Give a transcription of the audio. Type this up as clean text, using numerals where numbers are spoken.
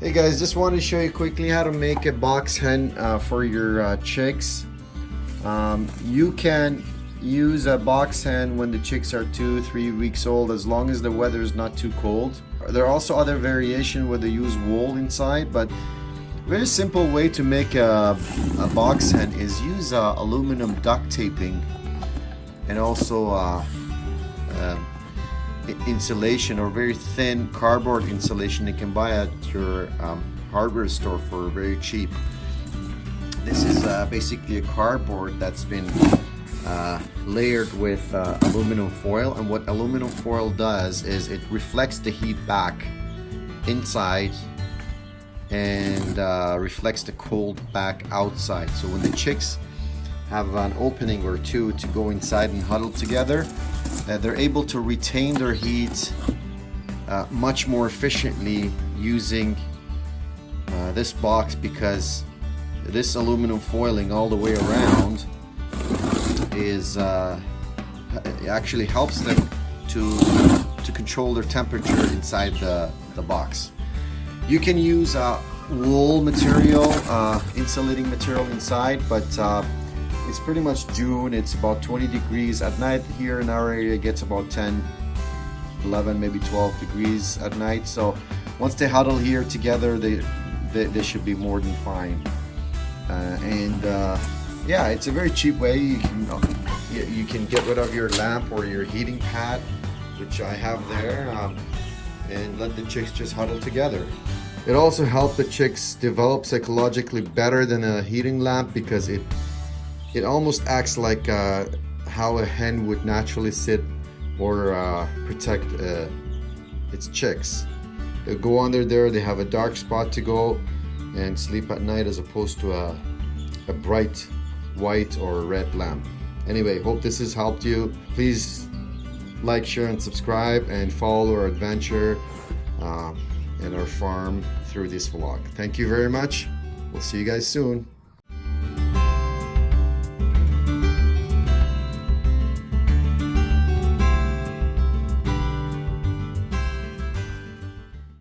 Hey guys, just wanted to show you quickly how to make a box hen for your chicks. You can use a box hen when the chicks are 2-3 weeks old, as long as the weather is not too cold. There are also other variations where they use wool inside, but a very simple way to make a box hen is use aluminum duct taping and also insulation, or very thin cardboard insulation you can buy at your hardware store for very cheap. This is basically a cardboard that's been layered with aluminum foil, and what aluminum foil does is it reflects the heat back inside and reflects the cold back outside. So when the chicks have an opening or two to go inside and huddle together, they're able to retain their heat much more efficiently using this box, because this aluminum foiling all the way around is it actually helps them to control their temperature inside the box. You can use wool material, insulating material inside, but it's pretty much June. It's about 20 degrees at night here in our area. It gets about 10, 11, maybe 12 degrees at night. So once they huddle here together, they should be more than fine. Yeah, it's a very cheap way. You can get rid of your lamp or your heating pad, which I have there, and let the chicks just huddle together. It also helps the chicks develop psychologically better than a heating lamp, because it almost acts like how a hen would naturally sit or protect its chicks. They go under there, they have a dark spot to go and sleep at night, as opposed to a bright white or red lamp. Anyway, hope this has helped you. Please like, share, and subscribe, and follow our adventure and our farm through this vlog. Thank you very much. We'll see you guys soon.